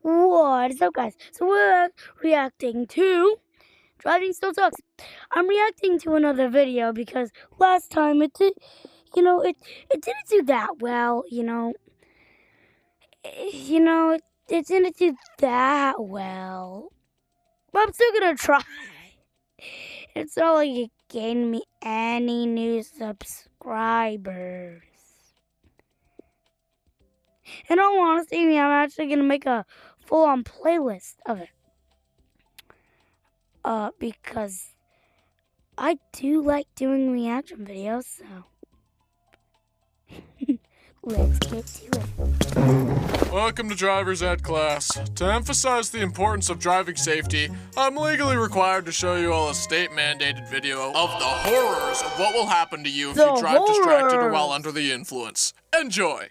What is up, guys? So we're reacting to Driving Still Sucks. I'm reacting to another video because last time it did, it didn't do that well. It didn't do that well. But I'm still gonna try. It's not like it gained me any new subscribers. In all honesty, I'm actually gonna make a full-on playlist of it. Because I do like doing reaction videos, so let's get to it. Welcome to Driver's Ed class. To emphasize the importance of driving safety, I'm legally required to show you all a state-mandated video of the horrors of what will happen to you if you drive distracted or while under the influence. Enjoy!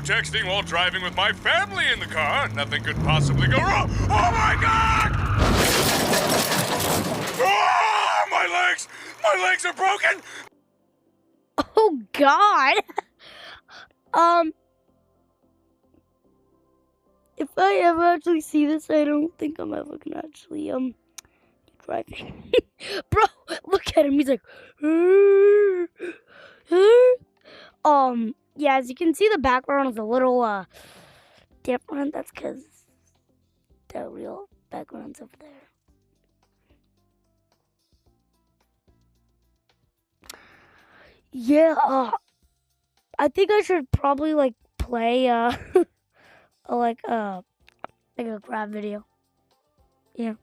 Texting while driving with my family in the car. Nothing could possibly go wrong. Oh my god! Oh, my legs! My legs are broken! Oh god! If I ever actually see this, I don't think I'm ever gonna actually, keep driving. Bro, look at him, he's like, yeah, as you can see, the background is a little, different. That's because the real background's over there. Yeah, I think I should probably, like, play, like a crap video. Yeah.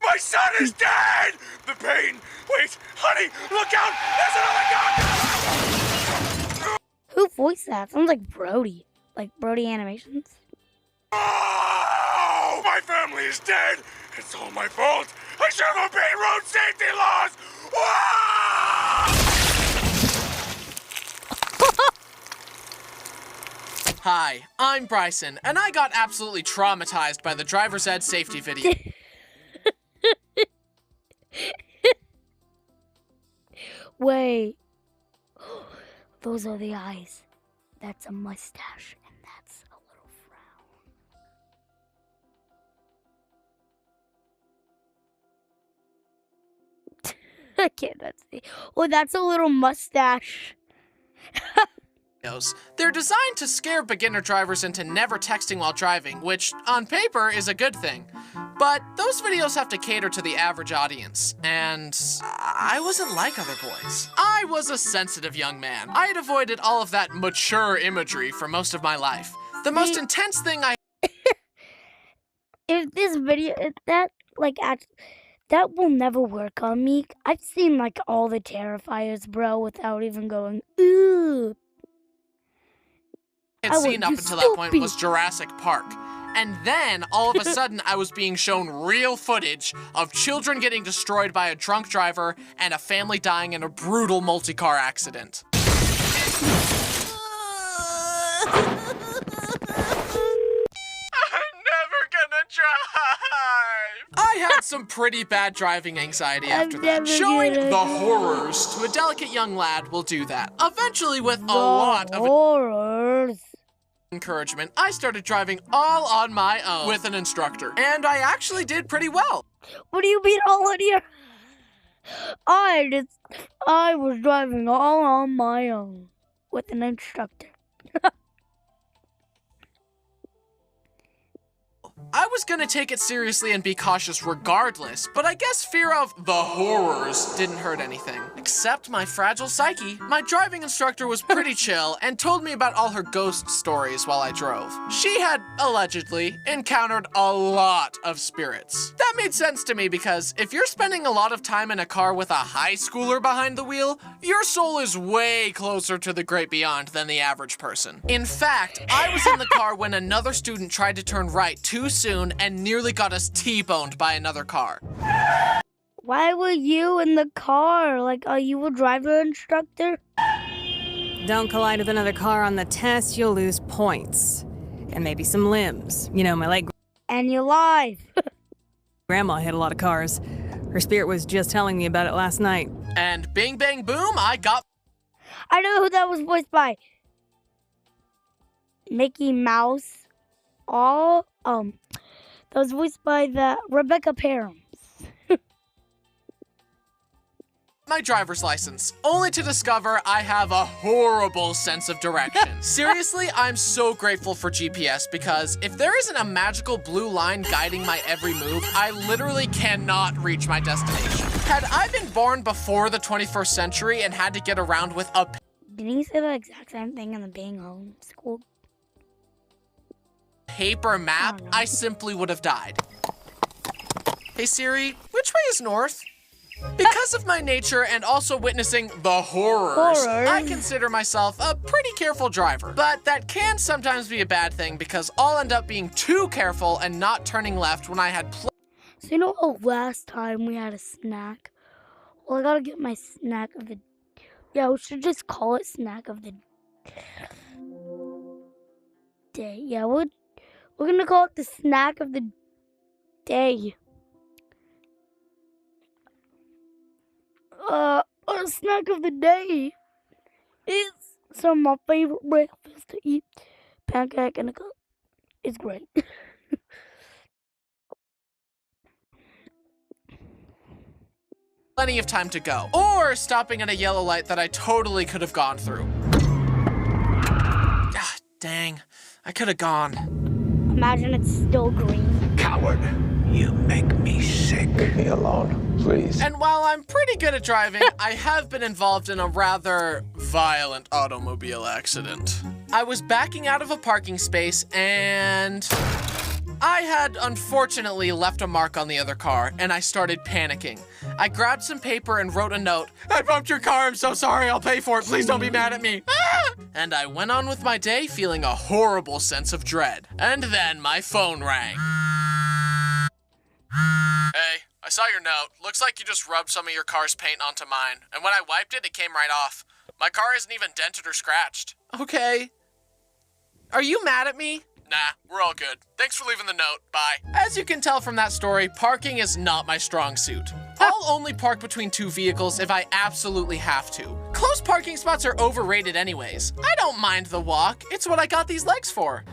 My son is dead! The pain! Wait, honey, look out! There's another gun! Who voiced that? Sounds like Brody. Like Brody Animations. Oh, my family is dead! It's all my fault! I should have obeyed road safety laws! Hi, I'm Bryson, and I got absolutely traumatized by the Driver's Ed safety video. Wait. Those are the eyes. That's a mustache, and that's a little frown. I cannot see. Oh, that's a little mustache. They're designed to scare beginner drivers into never texting while driving, which, on paper, is a good thing. But those videos have to cater to the average audience, and I wasn't like other boys. I was a sensitive young man. I had avoided all of that mature imagery for most of my life. The most intense thing I... If this video, that will never work on me. I've seen, like, all the Terrifiers, bro, without even going, ooh. had seen up until that point was Jurassic Park. And then, all of a sudden, I was being shown real footage of children getting destroyed by a drunk driver and a family dying in a brutal multi-car accident. I'm never gonna drive! I had some pretty bad driving anxiety after that. Showing the horrors to a delicate young lad will do that. Eventually, with a lot of horrors. Encouragement, I started driving all on my own with an instructor, and I actually did pretty well. What do you mean all on your... I was driving all on my own with an instructor. I was gonna take it seriously and be cautious regardless, but I guess fear of the horrors didn't hurt anything. Except my fragile psyche. My driving instructor was pretty chill and told me about all her ghost stories while I drove. She had, allegedly, encountered a lot of spirits. That made sense to me because if you're spending a lot of time in a car with a high schooler behind the wheel, your soul is way closer to the great beyond than the average person. In fact, I was in the car when another student tried to turn right too soon and nearly got us T-boned by another car. Why were you in the car? Like, are you a driver instructor? Don't collide with another car on the test, you'll lose points. And maybe some limbs. You know, my late and you're live. grandma hit a lot of cars. Her spirit was just telling me about it last night. And bing bang boom, I got... I know who that was voiced by. Mickey Mouse. All that was voiced by the Rebecca Parhams. My driver's license, only to discover I have a horrible sense of direction. Seriously, I'm so grateful for GPS because if there isn't a magical blue line guiding my every move, I literally cannot reach my destination. Had I been born before the 21st century and had to get around with a Didn't he say the exact same thing in the Being Home School? paper map, I simply would have died. Hey Siri, which way is north? Because of my nature and also witnessing the horrors, I consider myself a pretty careful driver. But that can sometimes be a bad thing because I'll end up being too careful and not turning left when I had So you know last time we had a snack? Well, I gotta get my snack of the... Yeah, we should just call it snack of the day. Yeah, we're gonna call it the snack of the day. Our snack of the day is some of my favorite breakfast to eat. Pancake and a cup. It's great. plenty of time to go. Or stopping at a yellow light that I totally could have gone through. Ah, dang. I could have gone. Imagine it's still green. Coward, you make me sick. Leave me alone, please. And while I'm pretty good at driving, I have been involved in a rather violent automobile accident. I was backing out of a parking space and I had unfortunately left a mark on the other car and I started panicking. I grabbed some paper and wrote a note. I bumped your car, I'm so sorry, I'll pay for it, please don't be mad at me. Ah! And I went on with my day feeling a horrible sense of dread. And then my phone rang. Hey, I saw your note. Looks like you just rubbed some of your car's paint onto mine. And when I wiped it, it came right off. My car isn't even dented or scratched. Okay. Are you mad at me? Nah, we're all good. Thanks for leaving the note. Bye. As you can tell from that story, parking is not my strong suit. I'll only park between two vehicles if I absolutely have to. Close parking spots are overrated anyways. I don't mind the walk. It's what I got these legs for.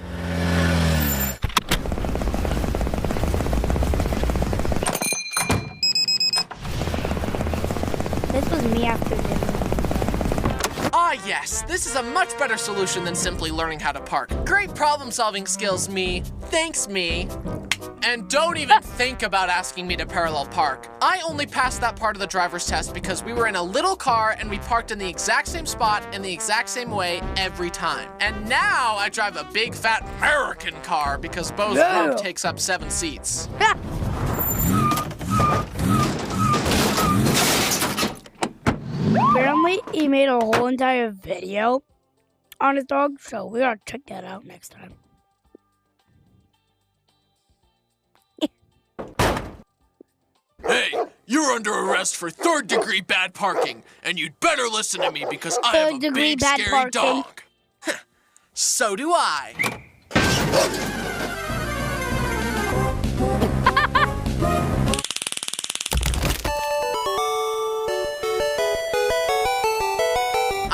This was me after dinner. Ah yes, this is a much better solution than simply learning how to park. Great problem-solving skills, me. Thanks, me. And don't even think about asking me to parallel park. I only passed that part of the driver's test because we were in a little car and we parked in the exact same spot in the exact same way every time. And now I drive a big fat American car because Bo's road takes up 7 seats. Apparently, he made a whole entire video on his dog, so we gotta check that out next time. Hey, you're under arrest for 3rd-degree bad parking, and you'd better listen to me because I have a 3rd-degree big, bad scary parking. dog. So do I.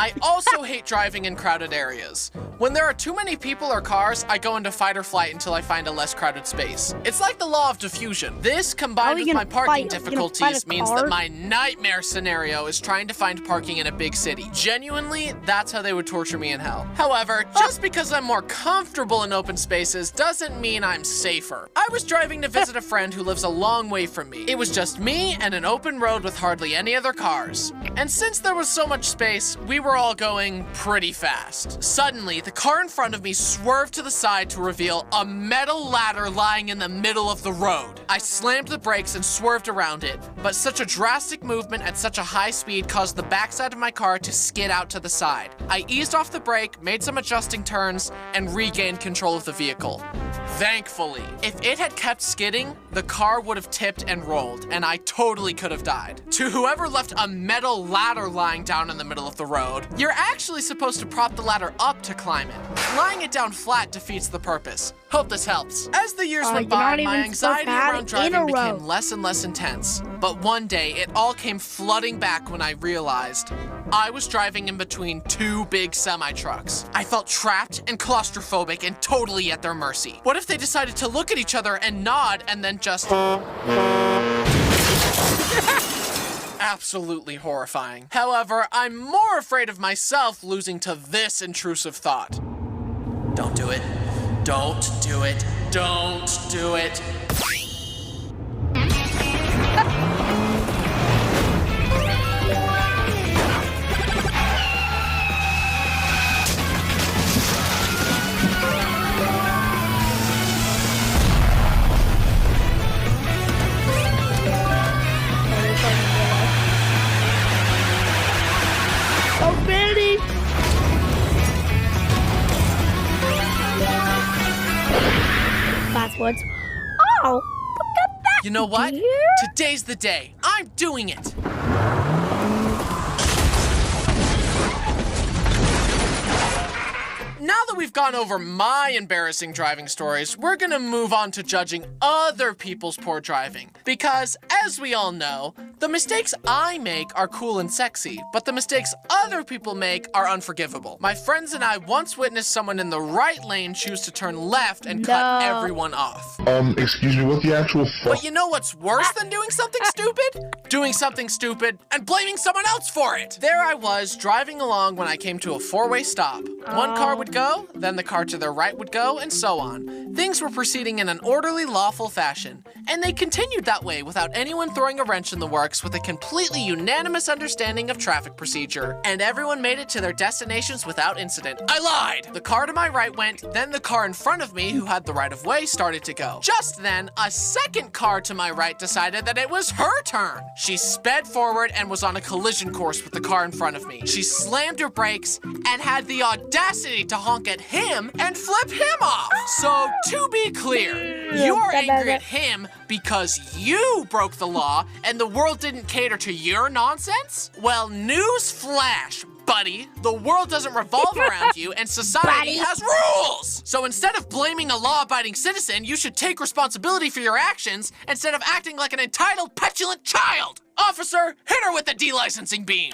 I also hate driving in crowded areas. When there are too many people or cars, I go into fight or flight until I find a less crowded space. It's like the law of diffusion. This, combined with my parking difficulties, means that my nightmare scenario is trying to find parking in a big city. Genuinely, that's how they would torture me in hell. However, just because I'm more comfortable in open spaces doesn't mean I'm safer. I was driving to visit a friend who lives a long way from me. It was just me and an open road with hardly any other cars. And since there was so much space, we were all going pretty fast. Suddenly, the car in front of me swerved to the side to reveal a metal ladder lying in the middle of the road. I slammed the brakes and swerved around it, but such a drastic movement at such a high speed caused the backside of my car to skid out to the side. I eased off the brake, made some adjusting turns, and regained control of the vehicle. Thankfully, if it had kept skidding, the car would have tipped and rolled, and I totally could have died. To whoever left a metal ladder lying down in the middle of the road, you're actually supposed to prop the ladder up to climb it. Lying it down flat defeats the purpose. Hope this helps. As the years You're went by, not my even supposed anxiety to have around it in a driving row. became less and less intense. But one day, it all came flooding back when I realized I was driving in between two big semi-trucks. I felt trapped and claustrophobic and totally at their mercy. What if they decided to look at each other and nod and then just... Absolutely horrifying. However, I'm more afraid of myself losing to this intrusive thought. Don't do it. Don't do it. Don't do it. Oh, Benny! Passwords. Oh, look at that. You know what? dear. Today's the day. I'm doing it. Now that we've gone over my embarrassing driving stories, we're gonna move on to judging other people's poor driving. Because, as we all know, the mistakes I make are cool and sexy, but the mistakes other people make are unforgivable. My friends and I once witnessed someone in the right lane choose to turn left and cut No. everyone off. Excuse me, what the actual fuck? But you know what's worse than doing something stupid? Doing something stupid and blaming someone else for it. There I was, driving along when I came to a four-way stop. One car would go, then the car to their right would go, and so on. Things were proceeding in an orderly, lawful fashion. And they continued that way without anyone throwing a wrench in the works, with a completely unanimous understanding of traffic procedure. And everyone made it to their destinations without incident. I lied! The car to my right went, then the car in front of me, who had the right of way, started to go. Just then, a second car to my right decided that it was her turn. She sped forward and was on a collision course with the car in front of me. She slammed her brakes and had the audacity to honk at him and flip him off. So, to be clear, you're angry at him because you broke the law and the world didn't cater to your nonsense? Well, news flash, buddy. The world doesn't revolve around you and society has rules. So instead of blaming a law-abiding citizen, you should take responsibility for your actions instead of acting like an entitled, petulant child. Officer, hit her with the delicensing beam.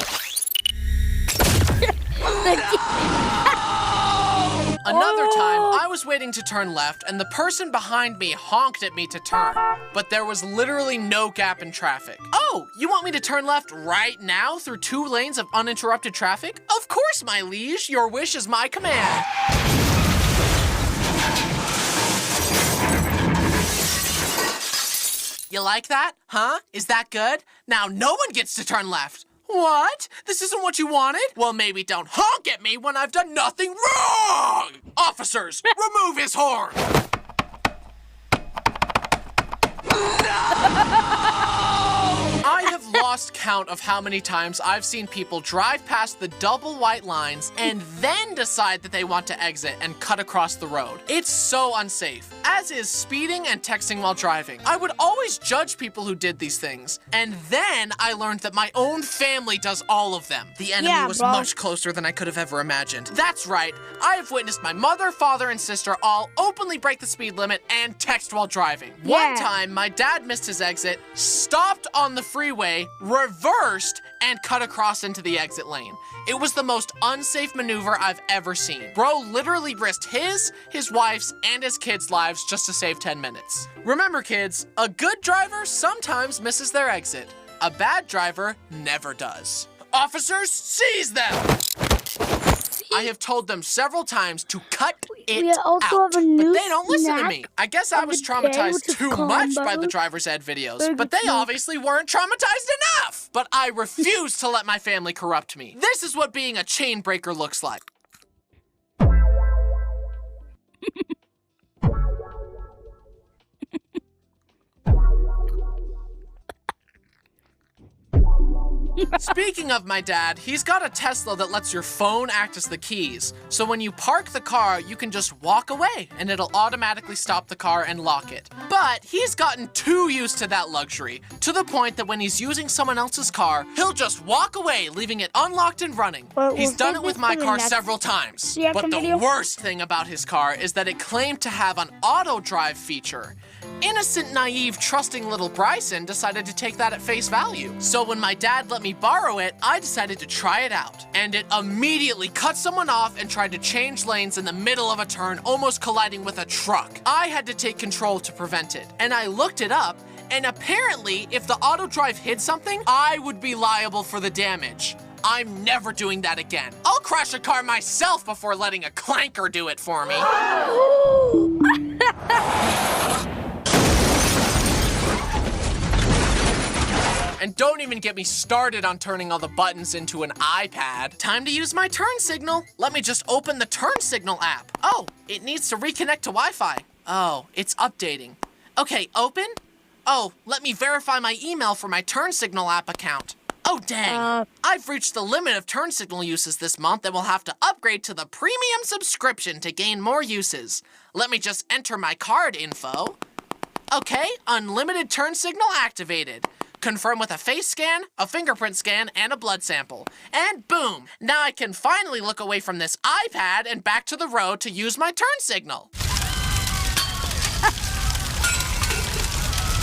Another time, I was waiting to turn left, and the person behind me honked at me to turn. But there was literally no gap in traffic. Oh, you want me to turn left right now through 2 lanes of uninterrupted traffic? Of course, my liege. Your wish is my command. You like that? Huh? Is that good? Now no one gets to turn left. What? This isn't what you wanted? Well, maybe don't honk at me when I've done nothing wrong! Officers, remove his horn! I have lost count of how many times I've seen people drive past the double white lines and then decide that they want to exit and cut across the road. It's so unsafe, as is speeding and texting while driving. I would always judge people who did these things, and then I learned that my own family does all of them. The enemy Yeah, was bro. much closer than I could have ever imagined. That's right, I have witnessed my mother, father, and sister all openly break the speed limit and text while driving. One Yeah. time, my dad missed his exit, stopped on the freeway, reversed, and cut across into the exit lane. It was the most unsafe maneuver I've ever seen. Bro literally risked his wife's, and his kids' lives just to save 10 minutes. Remember, kids, a good driver sometimes misses their exit. A bad driver never does. Officers, seize them! I have told them several times to cut it We also out, have a new but they don't listen to snack me. I guess I of was the day, traumatized which is too much by the combo. driver's ed videos, Burger but they King. obviously weren't traumatized enough. But I refuse to let my family corrupt me. This is what being a chain breaker looks like. Speaking of my dad, he's got a Tesla that lets your phone act as the keys. So when you park the car, you can just walk away and it'll automatically stop the car and lock it. But he's gotten too used to that luxury, to the point that when he's using someone else's car, he'll just walk away, leaving it unlocked and running. Well, He's we'll done save it with this my for the car next several times. reaction But the video. worst thing about his car is that it claimed to have an auto drive feature. Innocent, naive, trusting little Bryson decided to take that at face value. So when my dad let me borrow it, I decided to try it out. And it immediately cut someone off and tried to change lanes in the middle of a turn, almost colliding with a truck. I had to take control to prevent it. And I looked it up, and apparently, if the auto drive hit something, I would be liable for the damage. I'm never doing that again. I'll crash a car myself before letting a clanker do it for me. And don't even get me started on turning all the buttons into an iPad. Time to use my turn signal. Let me just open the turn signal app. Oh, it needs to reconnect to Wi-Fi. Oh, it's updating. Okay, open. Oh, let me verify my email for my turn signal app account. Oh, dang. I've reached the limit of turn signal uses this month and will have to upgrade to the premium subscription to gain more uses. Let me just enter my card info. Okay, unlimited turn signal activated. Confirm with a face scan, a fingerprint scan, and a blood sample. And boom! Now I can finally look away from this iPad and back to the road to use my turn signal.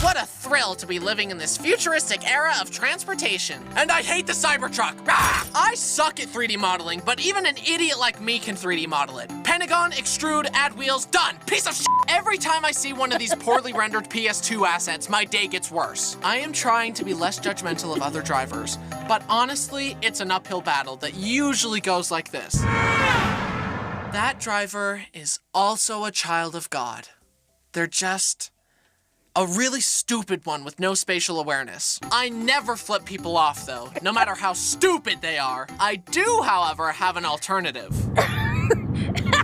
What a thrill to be living in this futuristic era of transportation. And I hate the Cybertruck. Ah! I suck at 3D modeling, but even an idiot like me can 3D model it. Pentagon, extrude, add wheels, done. Piece of shit. Every time I see one of these poorly rendered PS2 assets, my day gets worse. I am trying to be less judgmental of other drivers, but honestly, it's an uphill battle that usually goes like this. That driver is also a child of God. They're just a really stupid one with no spatial awareness. I never flip people off, though, no matter how stupid they are. I do, however, have an alternative.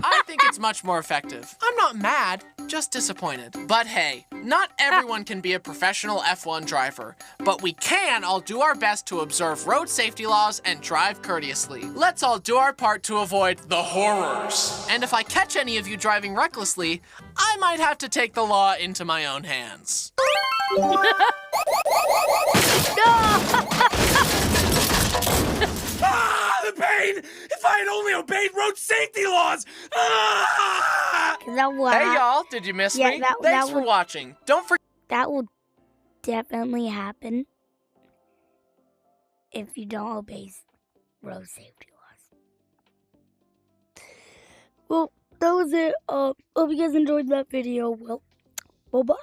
I think it's much more effective. I'm not mad, just disappointed. But hey, not everyone can be a professional F1 driver, but we can all do our best to observe road safety laws and drive courteously. Let's all do our part to avoid the horrors. And if I catch any of you driving recklessly, I might have to take the law into my own hands. Ah, the pain! If I had only obeyed road safety laws! Ah! That will Hey y'all, did you miss Yeah, me? that Thanks for would- watching. Don't forget. That will definitely happen if you don't obey road safety laws. Well, that was it. Hope you guys enjoyed that video. Well, bye-bye.